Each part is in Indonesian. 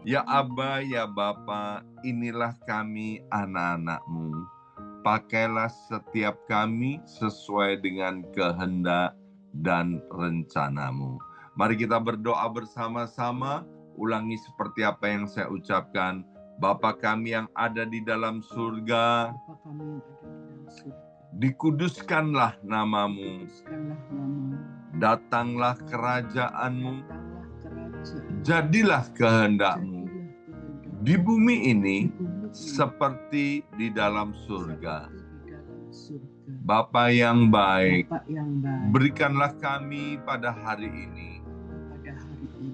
Ya Aba, ya Bapa, inilah kami anak-anak-Mu. Pakailah setiap kami sesuai dengan kehendak dan rencana-Mu. Mari kita berdoa bersama-sama, ulangi seperti apa yang saya ucapkan. Bapa kami yang ada di dalam surga, dikuduskanlah namamu, datanglah kerajaan-Mu, jadilah kehendak-Mu di bumi ini seperti di dalam surga. Bapa yang baik, berikanlah kami pada hari ini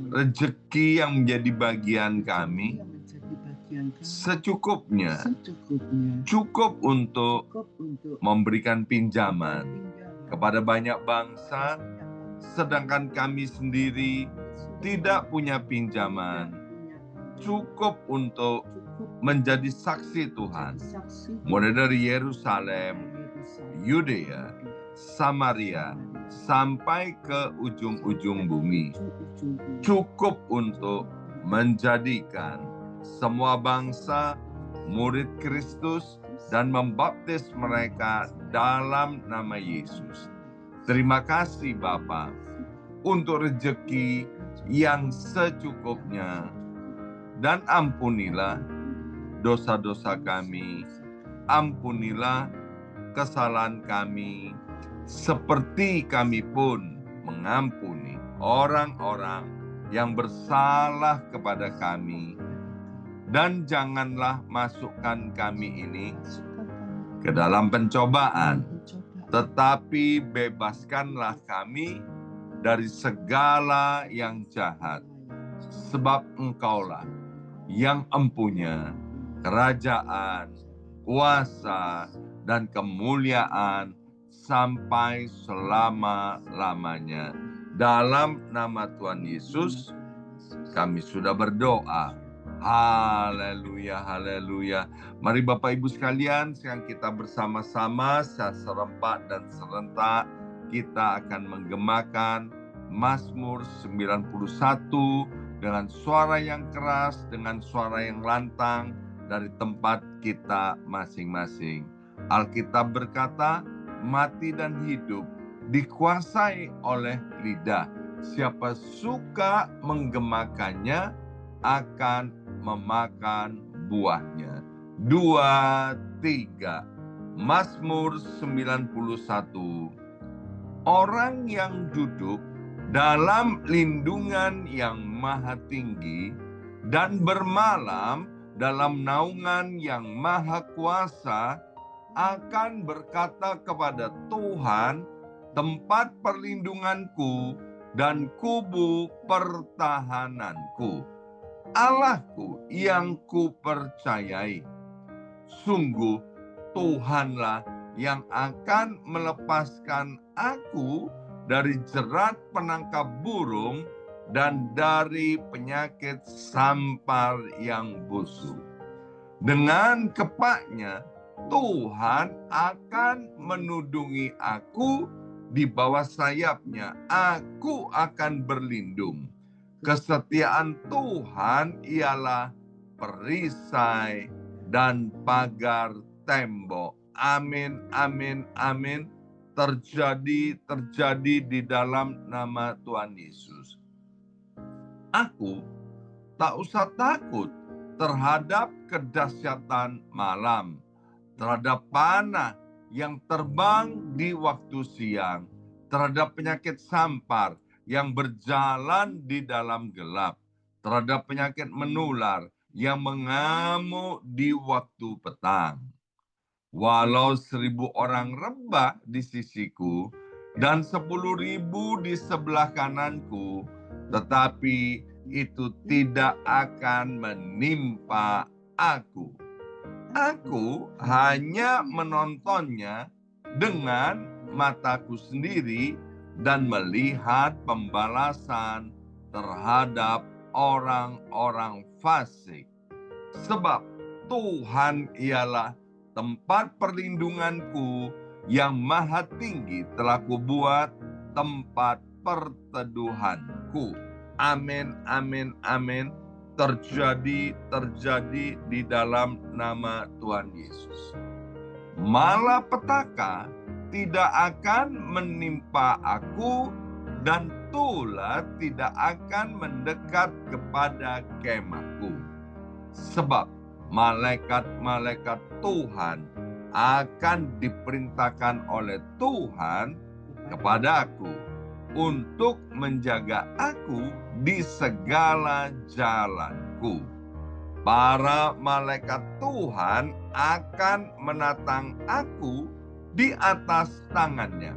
rezeki yang menjadi bagian kami secukupnya, cukup untuk memberikan pinjaman kepada banyak bangsa, sedangkan kami sendiri tidak punya pinjaman cukup untuk menjadi saksi Tuhan, mulai dari Yerusalem, Yudea, Samaria, sampai ke ujung-ujung bumi. Cukup untuk menjadikan semua bangsa murid Kristus dan membaptis mereka dalam nama Yesus. Terima kasih Bapa untuk rezeki yang secukupnya, dan ampunilah dosa-dosa kami, ampunilah kesalahan kami, seperti kami pun mengampuni orang-orang yang bersalah kepada kami. Dan janganlah masukkan kami ini ke dalam pencobaan, tetapi bebaskanlah kami dari segala yang jahat. Sebab Engkaulah yang empunya kerajaan, kuasa, dan kemuliaan sampai selama-lamanya. Dalam nama Tuhan Yesus, kami sudah berdoa. Haleluya, haleluya. Mari Bapak Ibu sekalian, sekarang kita bersama-sama secara serempak dan serentak kita akan menggemakan Mazmur 91 dengan suara yang keras, dengan suara yang lantang dari tempat kita masing-masing. Alkitab berkata, mati dan hidup dikuasai oleh lidah. Siapa suka menggemakannya akan memakan buahnya. 2, 3. Mazmur 91. Orang yang duduk dalam lindungan yang maha tinggi dan bermalam dalam naungan yang maha kuasa akan berkata kepada Tuhan, tempat perlindunganku dan kubu pertahananku, Allahku yang kupercayai. Sungguh Tuhanlah yang akan melepaskan aku dari jerat penangkap burung dan dari penyakit sampar yang busuk. Dengan kepaknya Tuhan akan menudungi aku, di bawah sayapnya aku akan berlindung. Kesetiaan Tuhan ialah perisai dan pagar tembok. Amin, amin, amin. Terjadi di dalam nama Tuhan Yesus. Aku tak usah takut terhadap kedahsyatan malam, terhadap panah yang terbang di waktu siang, terhadap penyakit sampar yang berjalan di dalam gelap, terhadap penyakit menular yang mengamuk di waktu petang. Walau 1.000 orang rebah di sisiku dan 10.000 di sebelah kananku, tetapi itu tidak akan menimpa aku. Aku hanya menontonnya dengan mataku sendiri dan melihat pembalasan terhadap orang-orang fasik. Sebab Tuhan ialah tempat perlindunganku, yang maha tinggi telah kubuat tempat perteduhanku. Amin, amin, amin. terjadi di dalam nama Tuhan Yesus. Malapetaka tidak akan menimpa aku, dan tulah tidak akan mendekat kepada kemahku. Sebab malaikat-malaikat Tuhan akan diperintahkan oleh Tuhan kepada aku untuk menjaga aku di segala jalanku. Para malaikat Tuhan akan menatang aku di atas tangannya,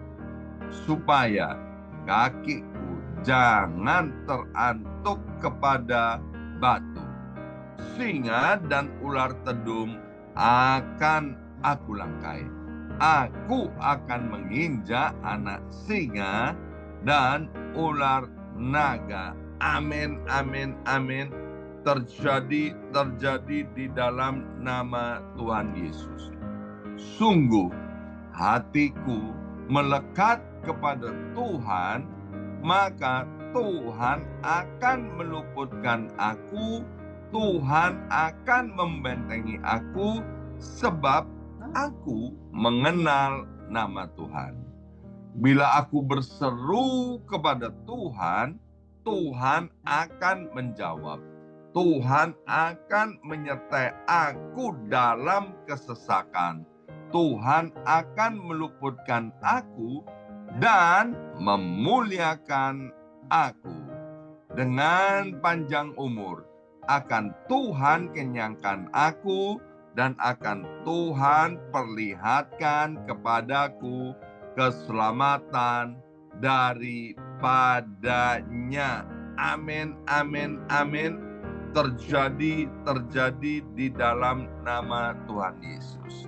supaya kakiku jangan terantuk kepada batu. Singa dan ular tedung akan aku langkai. Aku akan menginjak anak singa dan ular naga. Amin, amin, amin. Terjadi di dalam nama Tuhan Yesus. Sungguh hatiku melekat kepada Tuhan, maka Tuhan akan meluputkan aku, Tuhan akan membentengi aku, sebab aku mengenal nama Tuhan. Bila aku berseru kepada Tuhan, Tuhan akan menjawab. Tuhan akan menyertai aku dalam kesesakan. Tuhan akan meluputkan aku dan memuliakan aku. Dengan panjang umur akan Tuhan kenyangkan aku, dan akan Tuhan perlihatkan kepadaku keselamatan daripadanya. Amin, amin, amin. Terjadi di dalam nama Tuhan Yesus.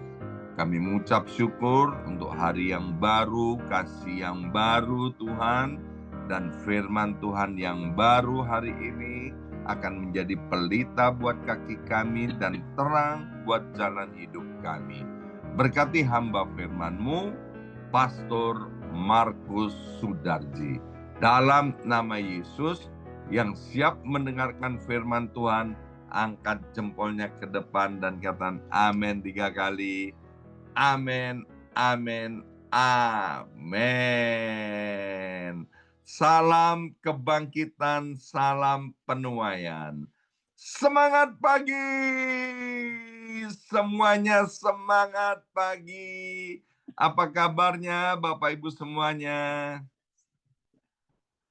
Kami mengucap syukur untuk hari yang baru, kasih yang baru Tuhan, dan firman Tuhan yang baru hari ini akan menjadi pelita buat kaki kami dan terang buat jalan hidup kami. Berkati hamba firman-Mu, Pastor Markus Sudarji. Dalam nama Yesus, yang siap mendengarkan firman Tuhan, angkat jempolnya ke depan dan katakan amin 3 kali. Amin, amin, amin. Salam kebangkitan, salam penuaian. Semangat pagi! Semuanya semangat pagi. Apa kabarnya Bapak Ibu semuanya?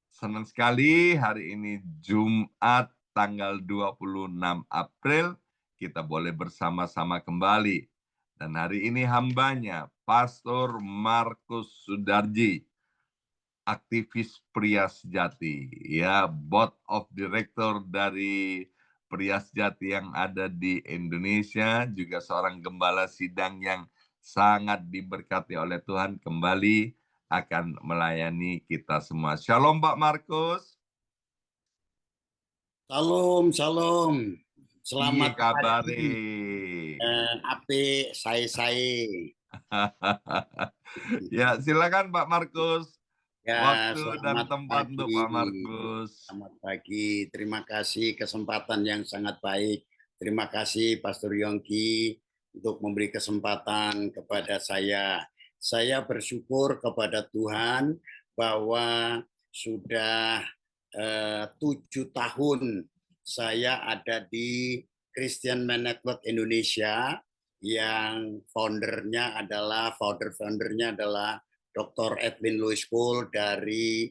Senang sekali hari ini Jumat tanggal 26 April kita boleh bersama-sama kembali. Dan hari ini hambanya Pastor Markus Sudarji, aktivis Pria Sejati, ya, Board of Director dari Pria Sejati yang ada di Indonesia, juga seorang gembala sidang yang sangat diberkati oleh Tuhan, kembali akan melayani kita semua. Shalom Pak Markus. Shalom, shalom. Selamat pagi. Ape, saya. Ya, silakan Pak Markus. Ya, Waktu dan tempat untuk Pak Markus. Selamat pagi. Terima kasih kesempatan yang sangat baik. Terima kasih Pastor Yongki untuk memberi kesempatan kepada saya. Saya bersyukur kepada Tuhan bahwa sudah 7 tahun saya ada di Christian Man Network Indonesia, yang founder-foundernya adalah Dr. Edwin Louis Cole dari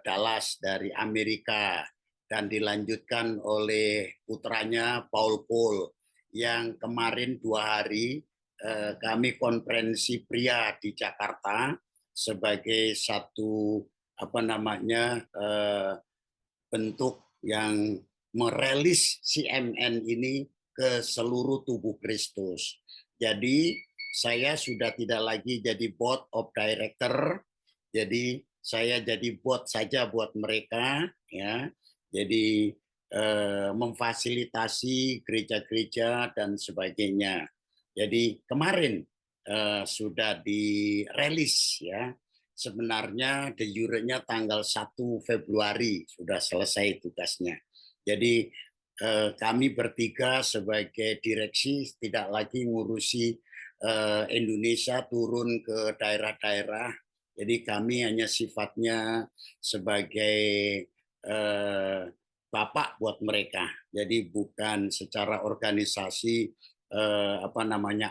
Dallas, dari Amerika, dan dilanjutkan oleh putranya Paul Cole, yang kemarin 2 hari kami konferensi pria di Jakarta sebagai satu bentuk yang merilis CMN ini ke seluruh tubuh Kristus. Jadi saya sudah tidak lagi jadi board of director, jadi saya jadi board saja buat mereka, ya. Jadi memfasilitasi gereja-gereja dan sebagainya. Jadi kemarin sudah dirilis, ya. Sebenarnya de jure-nya tanggal 1 Februari sudah selesai tugasnya. Jadi kami bertiga sebagai direksi tidak lagi ngurusi Indonesia turun ke daerah-daerah. Jadi kami hanya sifatnya sebagai bapak buat mereka. Jadi bukan secara organisasi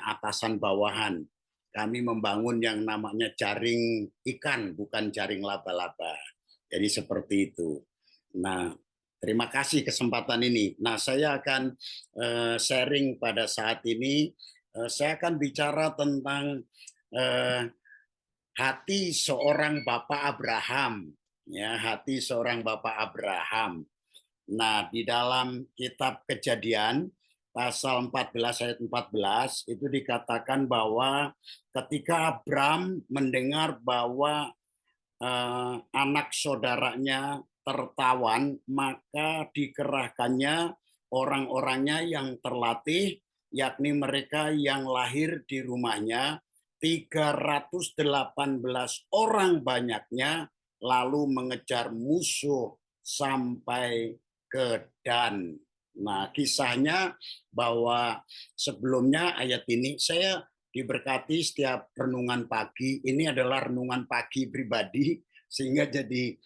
atasan bawahan. Kami membangun yang namanya jaring ikan, bukan jaring laba-laba. Jadi seperti itu. Nah, terima kasih kesempatan ini. Nah, saya akan sharing pada saat ini. Saya akan bicara tentang hati seorang Bapak Abraham. Ya, hati seorang Bapak Abraham. Nah, di dalam kitab Kejadian pasal 14 ayat 14 itu dikatakan bahwa ketika Abram mendengar bahwa anak saudaranya tertawan, maka dikerahkannya orang-orangnya yang terlatih, yakni mereka yang lahir di rumahnya, 318 orang banyaknya, lalu mengejar musuh sampai ke Dan. Nah, kisahnya bahwa sebelumnya ayat ini saya diberkati setiap renungan pagi. Ini adalah renungan pagi pribadi, sehingga jadi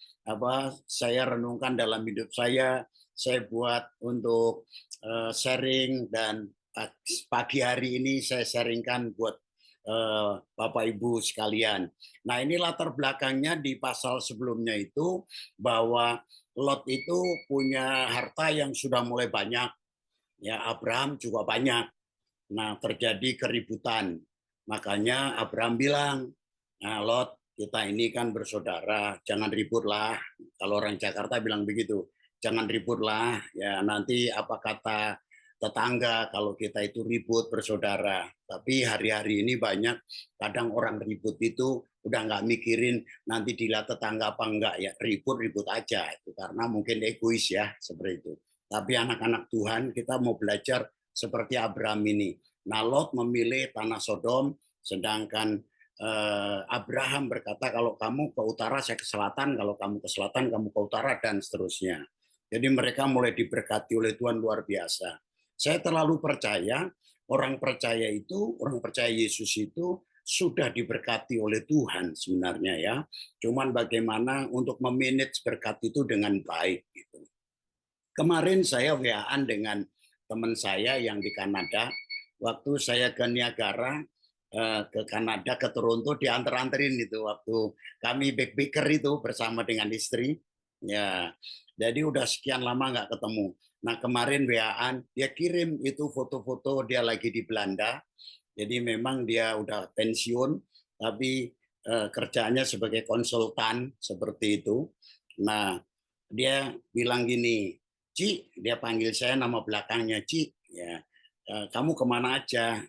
saya renungkan dalam hidup saya buat untuk sharing, dan pagi hari ini saya sharingkan buat Bapak Ibu sekalian. Nah, ini latar belakangnya di pasal sebelumnya itu bahwa Lot itu punya harta yang sudah mulai banyak. Ya, Abraham juga banyak. Nah, terjadi keributan. Makanya Abraham bilang, nah Lot, kita ini kan bersaudara, jangan ributlah. Kalau orang Jakarta bilang begitu, jangan ributlah. Ya, nanti apa kata tetangga kalau kita itu ribut bersaudara. Tapi hari-hari ini banyak, kadang orang ribut itu udah nggak mikirin nanti dilihat tetangga apa enggak, ya ribut-ribut aja. Itu karena mungkin egois ya, seperti itu. Tapi anak-anak Tuhan, kita mau belajar seperti Abraham ini. Nah, Lot memilih tanah Sodom, sedangkan Abraham berkata, kalau kamu ke utara, saya ke selatan, kalau kamu ke selatan, kamu ke utara, dan seterusnya. Jadi mereka mulai diberkati oleh Tuhan luar biasa. Saya terlalu percaya, orang percaya Yesus itu sudah diberkati oleh Tuhan sebenarnya ya. Cuman bagaimana untuk memanage berkat itu dengan baik gitu. Kemarin saya WA-an dengan teman saya yang di Kanada. Waktu saya ke Niagara, ke Kanada, ke Toronto, diantar-anterin itu waktu kami backpacker itu bersama dengan istri. Ya, jadi udah sekian lama nggak ketemu. Nah, kemarin WA-an, dia kirim itu foto-foto dia lagi di Belanda. Jadi memang dia udah pensiun, tapi kerjanya sebagai konsultan seperti itu. Nah, dia bilang gini, Ci, dia panggil saya nama belakangnya Ci, ya, kamu kemana aja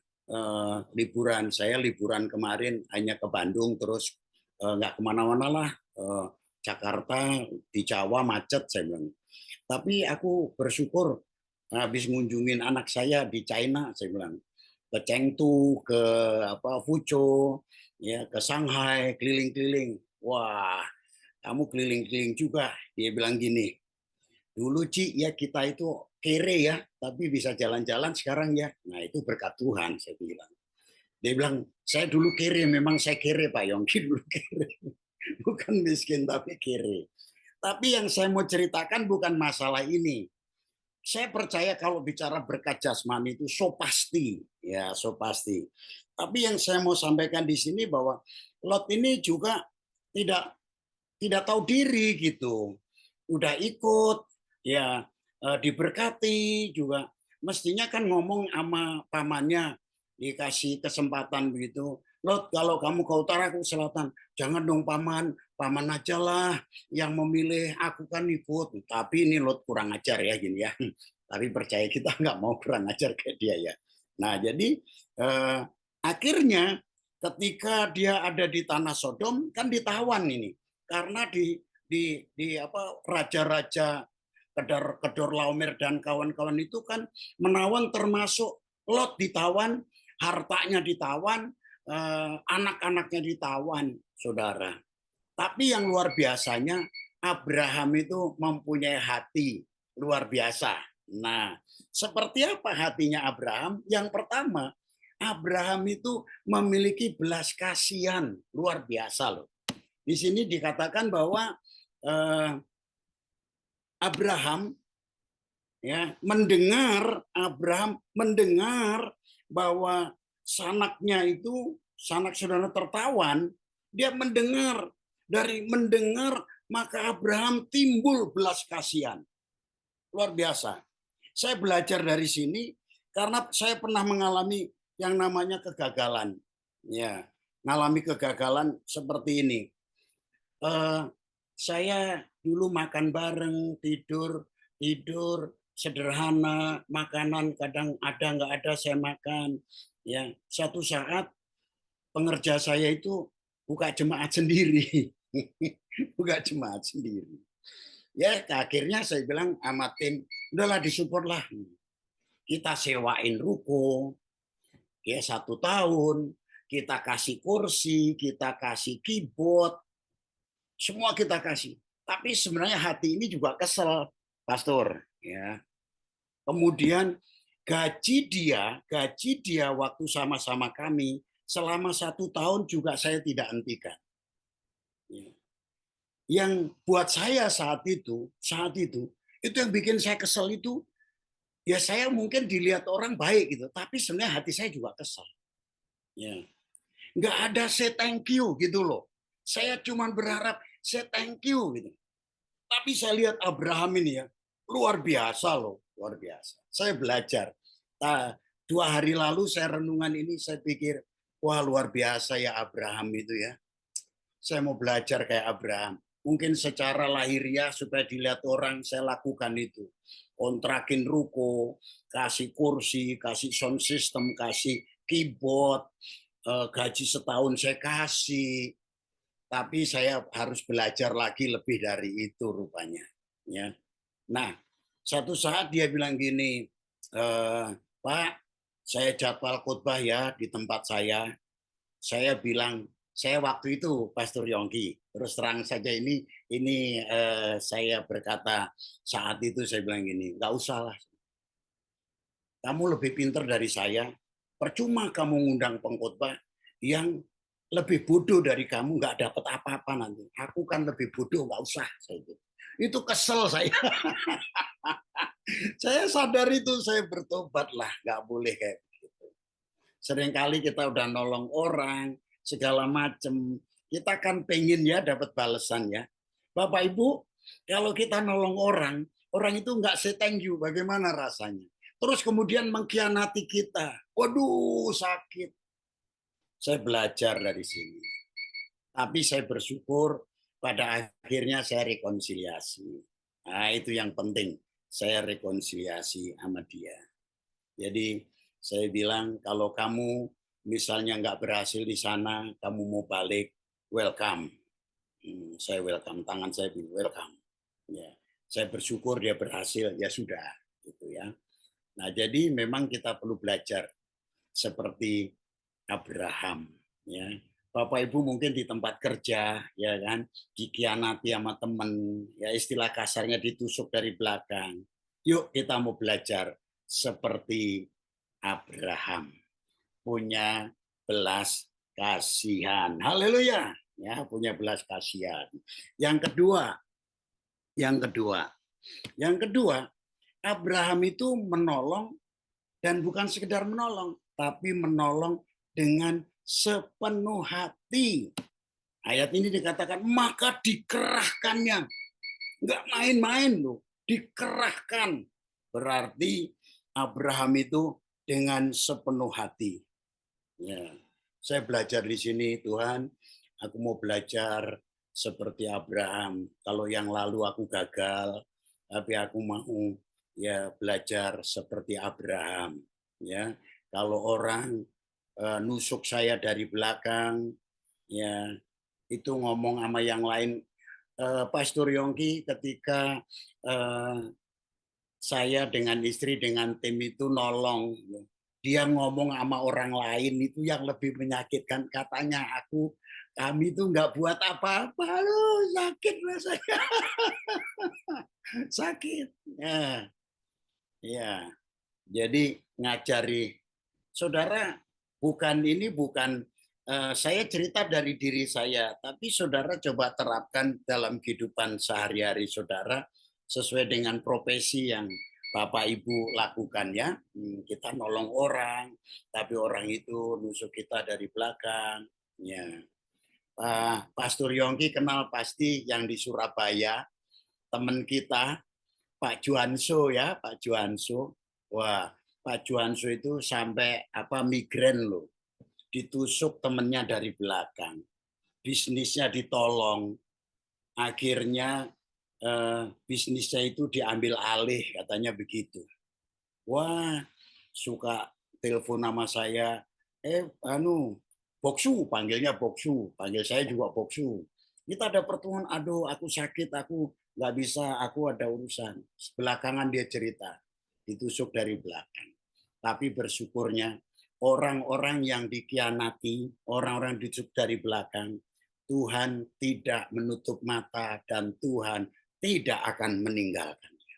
liburan? Saya liburan kemarin hanya ke Bandung, terus nggak kemana-mana lah, Jakarta, di Jawa macet, saya bilang. Tapi aku bersyukur habis ngunjungin anak saya di China, saya bilang, ke Chengdu, ke Fuzhou, ya, ke Shanghai, keliling-keliling. Wah, kamu keliling-keliling juga. Dia bilang gini, dulu Ci, ya kita itu kere ya, tapi bisa jalan-jalan sekarang ya. Nah, itu berkat Tuhan, saya bilang. Dia bilang, saya dulu kere, memang saya kere Pak Yongki, dulu kere. Bukan miskin, tapi kere. Tapi yang saya mau ceritakan bukan masalah ini. Saya percaya kalau bicara berkat jasmani itu so pasti, ya so pasti. Tapi yang saya mau sampaikan di sini bahwa Lot ini juga tidak tahu diri gitu. Udah ikut, ya diberkati juga. Mestinya kan ngomong sama pamannya, dikasih kesempatan begitu. Lot, kalau kamu ke utara, aku ke selatan. Jangan dong paman, paman aja lah yang memilih, aku kan ikut. Tapi ini Lot kurang ajar ya gini ya. Tapi percaya kita nggak mau kurang ajar kayak dia ya. Nah jadi akhirnya ketika dia ada di tanah Sodom kan ditawan ini, karena di raja-raja Kedorlaomer dan kawan-kawan itu kan menawan, termasuk Lot ditawan, hartanya ditawan, anak-anaknya ditawan, saudara. Tapi yang luar biasanya, Abraham itu mempunyai hati luar biasa. Nah, seperti apa hatinya Abraham? Yang pertama, Abraham itu memiliki belas kasihan luar biasa loh. Di sini dikatakan bahwa Abraham ya Abraham mendengar bahwa sanaknya itu sanak saudara tertawan, dia mendengar, dari mendengar maka Abraham timbul belas kasihan. Luar biasa. Saya belajar dari sini karena saya pernah mengalami yang namanya kegagalan. Ya, mengalami kegagalan seperti ini. Saya dulu makan bareng, tidur sederhana, makanan kadang ada nggak ada saya makan. Ya, satu saat pengerja saya itu buka jemaat sendiri, buka jemaat sendiri. Ya, akhirnya saya bilang sama tim, udahlah disupport lah. Kita sewain ruko, ya 1 tahun, kita kasih kursi, kita kasih keyboard, semua kita kasih. Tapi sebenarnya hati ini juga kesel, Pastor. Ya. Kemudian gaji dia waktu sama-sama kami selama 1 tahun juga saya tidak hentikan. Ya. Yang buat saya saat itu yang bikin saya kesel itu, ya saya mungkin dilihat orang baik gitu, tapi sebenarnya hati saya juga kesel. Ya. Nggak ada say thank you gitu loh. Saya cuma berharap say thank you gitu. Tapi saya lihat Abraham ini ya, luar biasa loh, luar biasa. Saya belajar. Nah, 2 hari lalu saya renungan ini, saya pikir, wah luar biasa ya Abraham itu ya. Saya mau belajar kayak Abraham. Mungkin secara lahiriah supaya dilihat orang, saya lakukan itu. Kontrakin ruko, kasih kursi, kasih sound system, kasih keyboard, gaji setahun saya kasih. Tapi saya harus belajar lagi lebih dari itu rupanya. Ya. Nah, satu saat dia bilang gini, Pak, saya jadwal khotbah ya di tempat saya. Saya bilang, saya waktu itu Pastor Yongki, terus terang saja ini saya berkata saat itu saya bilang gini, nggak usah lah, kamu lebih pintar dari saya, percuma kamu ngundang pengkhotbah yang lebih bodoh dari kamu, nggak dapat apa-apa nanti. Aku kan lebih bodoh, nggak usah. Itu kesel saya. Saya sadar itu, saya bertobat lah, nggak boleh kayak begitu. Seringkali kita udah nolong orang, segala macam, kita kan pengen ya dapat balasan ya. Bapak Ibu, kalau kita nolong orang, orang itu nggak say thank you, bagaimana rasanya? Terus kemudian mengkhianati kita. Waduh, sakit. Saya belajar dari sini. Tapi saya bersyukur pada akhirnya saya rekonsiliasi. Nah, itu yang penting. Saya rekonsiliasi sama dia. Jadi saya bilang kalau kamu misalnya nggak berhasil di sana, kamu mau balik, welcome. Saya welcome, tangan saya bilang welcome. Ya, saya bersyukur dia berhasil, ya sudah, gitu ya. Nah, jadi memang kita perlu belajar seperti Abraham, ya. Bapak Ibu mungkin di tempat kerja, ya kan, dikhianati sama teman, ya istilah kasarnya ditusuk dari belakang. Yuk kita mau belajar seperti Abraham, punya belas kasihan. Haleluya, ya punya belas kasihan. Yang kedua, Abraham itu menolong dan bukan sekedar menolong, tapi menolong dengan sepenuh hati. Ayat ini dikatakan, maka dikerahkannya. Nggak main-main loh, dikerahkan. Berarti Abraham itu dengan sepenuh hati. Ya, saya belajar di sini, Tuhan, aku mau belajar seperti Abraham. Kalau yang lalu aku gagal, tapi aku mau ya belajar seperti Abraham. Ya, kalau orang nusuk saya dari belakang, ya itu ngomong sama yang lain. Pastor Yongki ketika saya dengan istri dengan tim itu nolong, dia ngomong sama orang lain itu yang lebih menyakitkan, katanya kami itu nggak buat apa-apa, loh sakit rasanya. Sakit ya. Ya, jadi ngajari saudara, bukan saya cerita dari diri saya, tapi saudara coba terapkan dalam kehidupan sehari-hari saudara sesuai dengan profesi yang Bapak Ibu lakukan ya. Kita nolong orang, tapi orang itu nusuk kita dari belakang. Ya, Pastor Yongki kenal pasti yang di Surabaya, teman kita Pak Juanso ya, Pak Juanso. Wah, Pak Juanso itu sampai migrain loh, ditusuk temennya dari belakang, bisnisnya ditolong, akhirnya bisnisnya itu diambil alih katanya begitu. Wah, suka telepon nama saya, Boksu, panggilnya Boksu, panggil saya juga Boksu. Kita ada pertemuan, aduh aku sakit, aku nggak bisa, aku ada urusan. Belakangan dia cerita, ditusuk dari belakang. Tapi bersyukurnya orang-orang yang dikhianati, orang-orang ditusuk dari belakang, Tuhan tidak menutup mata dan Tuhan tidak akan meninggalkannya.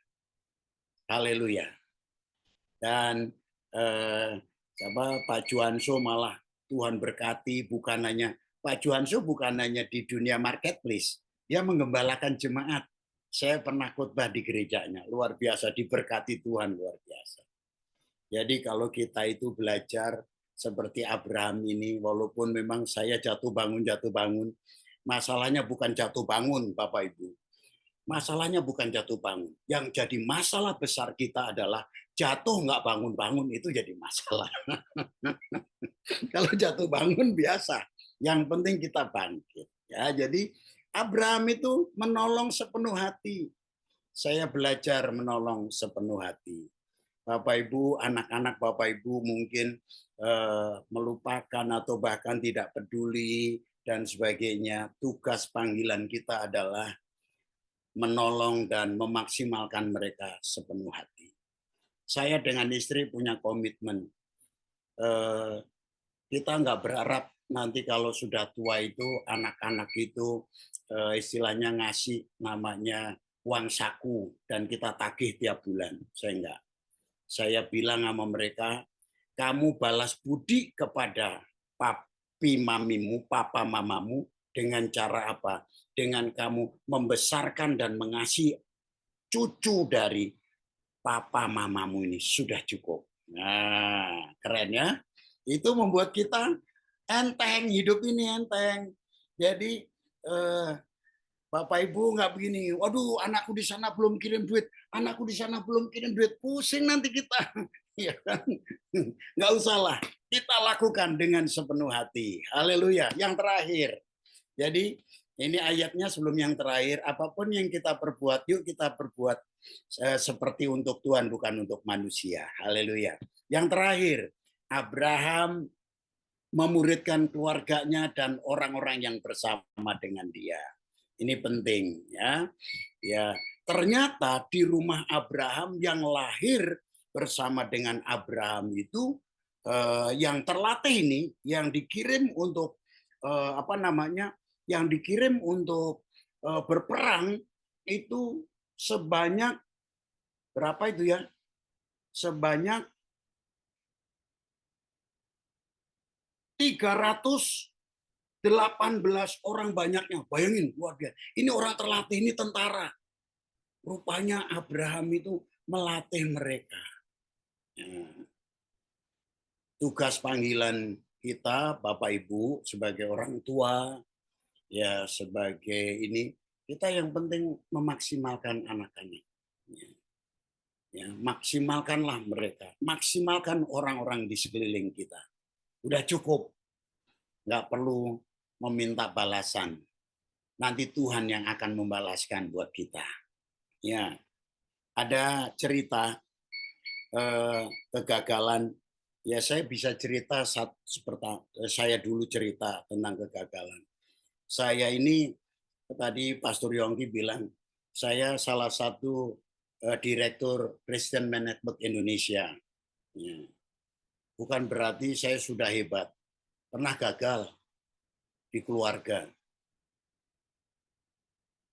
Haleluya. Dan Pak Juanso malah Tuhan berkati, bukan hanya Pak Juanso bukan hanya di dunia marketplace, dia menggembalakan jemaat. Saya pernah khotbah di gerejanya, luar biasa, diberkati Tuhan luar biasa. Jadi kalau kita itu belajar seperti Abraham ini, walaupun memang saya jatuh bangun, masalahnya bukan jatuh bangun Bapak Ibu. Masalahnya bukan jatuh bangun. Yang jadi masalah besar kita adalah jatuh nggak bangun-bangun, itu jadi masalah. Kalau jatuh bangun biasa. Yang penting kita bangkit. Ya, jadi Abraham itu menolong sepenuh hati. Saya belajar menolong sepenuh hati. Bapak Ibu, anak-anak Bapak Ibu mungkin melupakan atau bahkan tidak peduli dan sebagainya. Tugas panggilan kita adalah menolong dan memaksimalkan mereka sepenuh hati. Saya dengan istri punya komitmen. Kita nggak berharap nanti kalau sudah tua itu anak-anak itu istilahnya ngasih namanya uang saku dan kita tagih tiap bulan. Saya enggak. Saya bilang sama mereka, kamu balas budi kepada papi mamimu, papa mamamu dengan cara apa? Dengan kamu membesarkan dan mengasihi cucu dari papa mamamu ini sudah cukup. Nah, keren ya. Itu membuat kita enteng, hidup ini enteng. Jadi Bapak Ibu nggak begini, waduh anakku di sana belum kirim duit, anakku di sana belum kirim duit, pusing nanti kita. Ya kan? Nggak usah lah, kita lakukan dengan sepenuh hati. Haleluya. Yang terakhir, jadi ini ayatnya sebelum yang terakhir, apapun yang kita perbuat, yuk kita perbuat seperti untuk Tuhan, bukan untuk manusia. Haleluya. Yang terakhir, Abraham memuridkan keluarganya dan orang-orang yang bersama dengan dia. Ini penting ya. Ya, ternyata di rumah Abraham yang lahir bersama dengan Abraham itu yang terlatih ini, yang dikirim untuk yang dikirim untuk berperang itu sebanyak berapa itu ya? Sebanyak 318 orang banyaknya. Bayangin, luar biasa. Ini orang terlatih, ini tentara. Rupanya Abraham itu melatih mereka. Tugas panggilan kita, Bapak Ibu, sebagai orang tua, ya sebagai ini, kita yang penting memaksimalkan anak-anak. Ya, maksimalkanlah mereka, maksimalkan orang-orang di sekeliling kita. Udah cukup, nggak perlu meminta balasan. Nanti Tuhan yang akan membalaskan buat kita. Ya, ada cerita kegagalan. Ya, saya bisa cerita seperti saya dulu cerita tentang kegagalan. Saya ini tadi Pastor Yongki bilang, saya salah satu direktur Christian Man Network Indonesia. Ya. Bukan berarti saya sudah hebat. Pernah gagal di keluarga.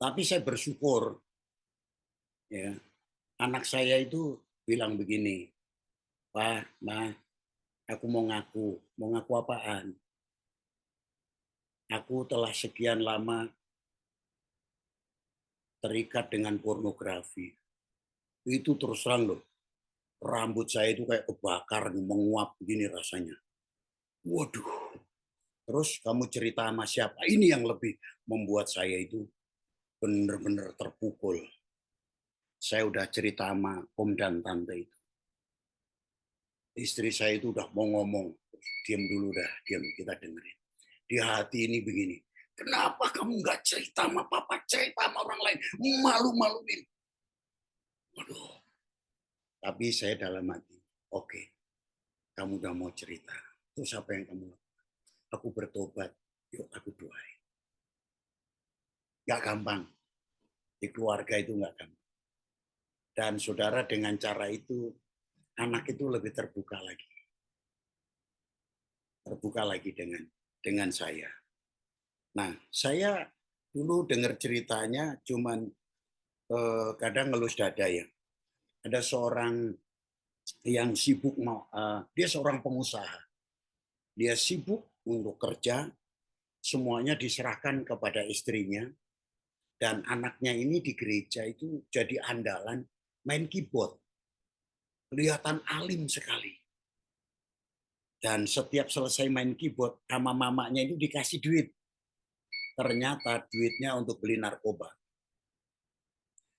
Tapi saya bersyukur, ya, anak saya itu bilang begini, Pak, Ma, aku mau ngaku. Mau ngaku apaan? Aku telah sekian lama terikat dengan pornografi. Itu terus terang loh, rambut saya itu kayak kebakar, menguap begini rasanya. Waduh, terus kamu cerita sama siapa? Ini yang lebih membuat saya itu benar-benar terpukul. Saya udah cerita sama om dan tante itu. Istri saya itu udah mau ngomong, diam dulu dah, diam, kita dengerin. Di hati ini begini, kenapa kamu nggak cerita sama papa, cerita sama orang lain, malu-maluin. Waduh, tapi saya dalam hati, oke, kamu udah mau cerita, terus apa yang kamu lakukan? Aku bertobat, yuk aku doain. Gak gampang, di keluarga itu gak gampang. Dan saudara dengan cara itu, anak itu lebih terbuka lagi. Terbuka lagi dengan saya. Nah, saya dulu dengar ceritanya cuman kadang ngelus dada ya. Ada seorang yang sibuk, dia seorang pengusaha. Dia sibuk untuk kerja, semuanya diserahkan kepada istrinya, dan anaknya ini di gereja itu jadi andalan main keyboard. Kelihatan alim sekali. Dan setiap selesai main keyboard, sama mamanya itu dikasih duit. Ternyata duitnya untuk beli narkoba.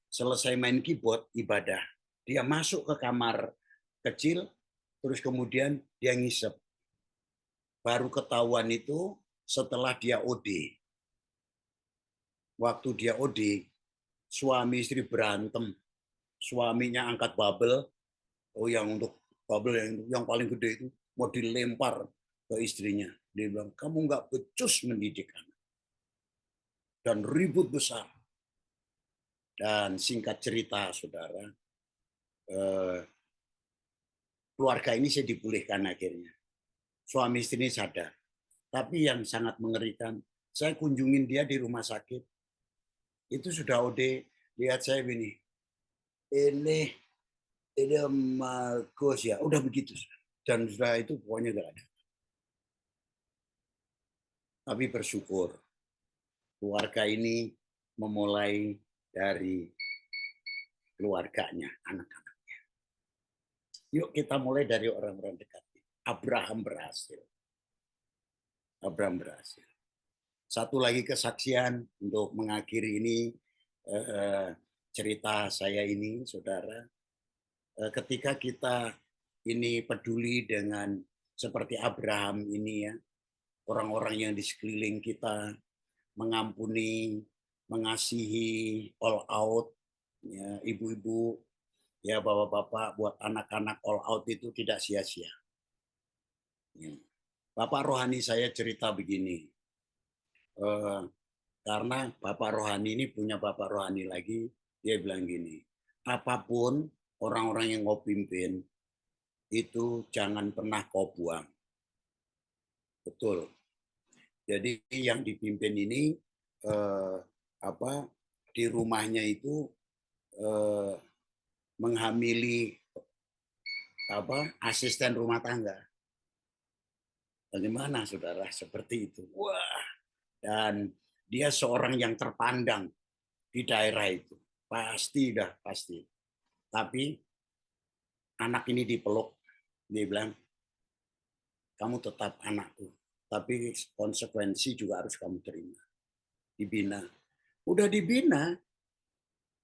Selesai main keyboard, ibadah. Dia masuk ke kamar kecil, terus kemudian dia ngisep. Baru ketahuan itu setelah dia OD. Waktu dia OD, suami istri berantem. Suaminya angkat bubble, yang untuk bubble yang paling gede itu mau dilempar ke istrinya. Dia bilang, kamu nggak becus mendidik anak. Dan ribut besar. Dan singkat cerita, saudara, keluarga ini saya dipulihkan akhirnya. Suami istri ini sadar. Tapi yang sangat mengerikan, saya kunjungin dia di rumah sakit. Itu sudah OD, lihat saya begini. Ini Markus ya, udah begitu. Dan sudah itu pokoknya nggak ada. Tapi bersyukur, keluarga ini memulai dari keluarganya, anak-anaknya. Yuk kita mulai dari orang-orang dekat. Abraham berhasil. Abraham berhasil. Satu lagi kesaksian untuk mengakhiri ini cerita saya ini, saudara. Ketika kita ini peduli dengan seperti Abraham ini ya, orang-orang yang di sekeliling kita, mengampuni, mengasihi, all out, ya, ibu-ibu, ya bapak-bapak, buat anak-anak all out itu tidak sia-sia. Ya. Bapak rohani saya cerita begini, karena bapak rohani ini punya bapak rohani lagi, dia bilang gini, apapun orang-orang yang kau pimpin, itu jangan pernah kau buang. Betul. Jadi yang dipimpin ini di rumahnya itu menghamili asisten rumah tangga. Bagaimana saudara seperti itu? Wah, dan dia seorang yang terpandang di daerah itu. Pasti. Tapi anak ini dipeluk, dia bilang, kamu tetap anakku, tapi konsekuensi juga harus kamu terima. Dibina. Udah dibina,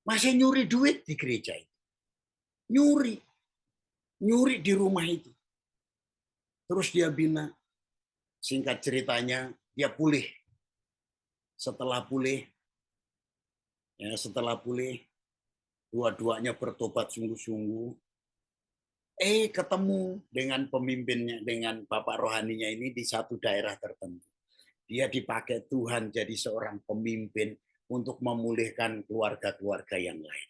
masih nyuri duit di gereja itu. Nyuri di rumah itu. Terus dia bina. Singkat ceritanya, dia pulih. Setelah pulih, dua-duanya bertobat sungguh-sungguh. Ketemu dengan pemimpinnya, dengan bapak rohaninya ini di satu daerah tertentu. Dia dipakai Tuhan jadi seorang pemimpin untuk memulihkan keluarga-keluarga yang lain.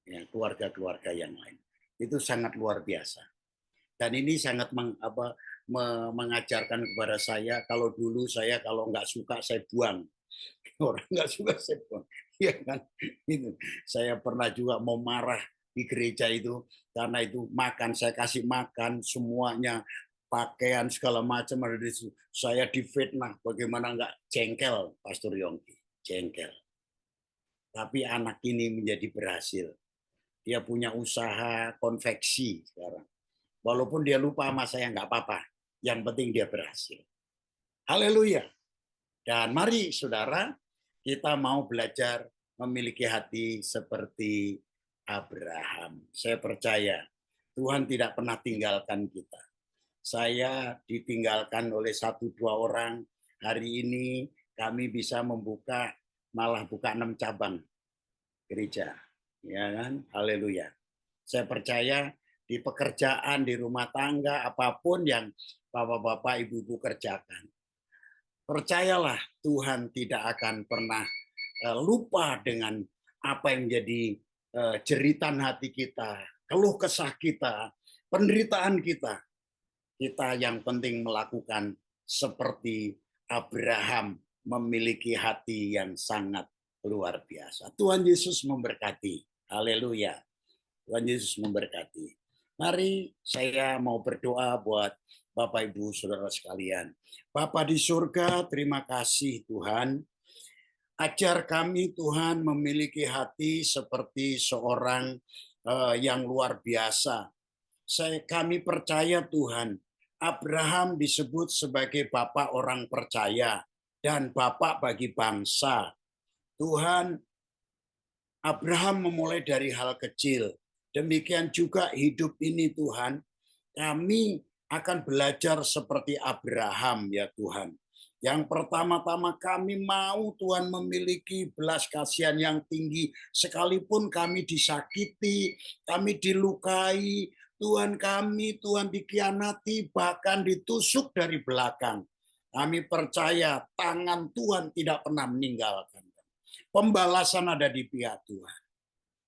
Ya, keluarga-keluarga yang lain. Itu sangat luar biasa. Dan ini sangat mengajarkan kepada saya, kalau dulu saya kalau nggak suka saya buang. Orang nggak suka saya buang. Ya kan? Itu. Saya pernah juga mau marah di gereja itu. Karena itu makan, saya kasih makan semuanya, pakaian segala macam ada di situ. Saya difitnah, bagaimana nggak jengkel, Pastor Yongki, jengkel. Tapi anak ini menjadi berhasil. Dia punya usaha konveksi sekarang. Walaupun dia lupa sama saya, nggak apa-apa. Yang penting dia berhasil. Haleluya. Dan mari saudara, kita mau belajar memiliki hati seperti Abraham. Saya percaya Tuhan tidak pernah tinggalkan kita. Saya ditinggalkan oleh 1-2 orang. Hari ini kami bisa malah buka 6 cabang gereja. Ya kan? Haleluya. Saya percaya di pekerjaan, di rumah tangga, apapun yang bapak-bapak, ibu-ibu kerjakan. Percayalah Tuhan tidak akan pernah lupa dengan apa yang menjadi jeritan hati kita, keluh kesah kita, penderitaan kita. Kita yang penting melakukan seperti Abraham, memiliki hati yang sangat luar biasa. Tuhan Yesus memberkati. Haleluya. Tuhan Yesus memberkati. Mari saya mau berdoa buat Bapak Ibu Saudara sekalian. Bapa di surga, terima kasih Tuhan. Ajar kami Tuhan memiliki hati seperti seorang yang luar biasa. Kami percaya Tuhan, Abraham disebut sebagai bapak orang percaya dan bapak bagi bangsa. Tuhan, Abraham memulai dari hal kecil. Demikian juga hidup ini Tuhan, kami akan belajar seperti Abraham ya Tuhan. Yang pertama-tama kami mau Tuhan memiliki belas kasihan yang tinggi. Sekalipun kami disakiti, kami dilukai, Tuhan dikhianati, bahkan ditusuk dari belakang. Kami percaya tangan Tuhan tidak pernah meninggalkan. Pembalasan ada di pihak Tuhan.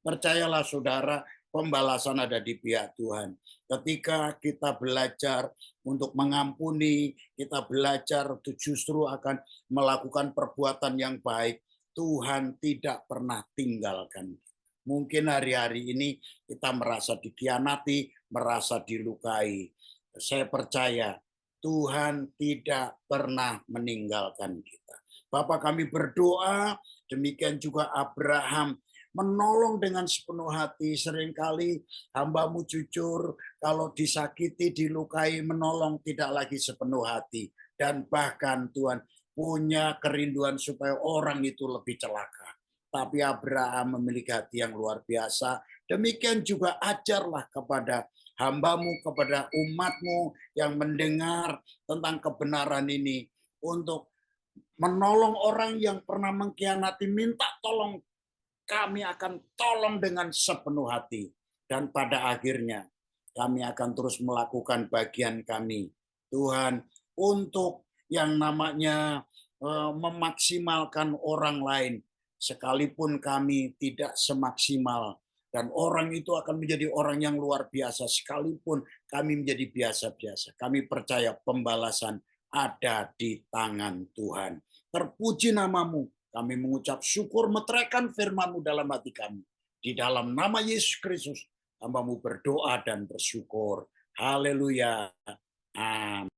Percayalah saudara, pembalasan ada di pihak Tuhan. Ketika kita belajar untuk mengampuni, kita belajar untuk justru akan melakukan perbuatan yang baik, Tuhan tidak pernah tinggalkan. Mungkin hari-hari ini kita merasa dikhianati, merasa dilukai. Saya percaya Tuhan tidak pernah meninggalkan kita. Bapak kami berdoa, demikian juga Abraham menolong dengan sepenuh hati. Seringkali hamba-Mu jujur, kalau disakiti, dilukai, menolong tidak lagi sepenuh hati. Dan bahkan Tuhan punya kerinduan supaya orang itu lebih celaka. Tapi Abraham memiliki hati yang luar biasa. Demikian juga ajarlah kepada hamba-Mu, kepada umat-Mu yang mendengar tentang kebenaran ini. Untuk menolong orang yang pernah mengkhianati, minta tolong, kami akan tolong dengan sepenuh hati. Dan pada akhirnya kami akan terus melakukan bagian kami. Tuhan, untuk yang namanya memaksimalkan orang lain. Sekalipun kami tidak semaksimal. Dan orang itu akan menjadi orang yang luar biasa. Sekalipun kami menjadi biasa-biasa. Kami percaya pembalasan ada di tangan Tuhan. Terpuji nama-Mu. Kami mengucap syukur, meteraikan firman-Mu dalam hati kami. Di dalam nama Yesus Kristus, hamba-Mu berdoa dan bersyukur. Haleluya. Amin.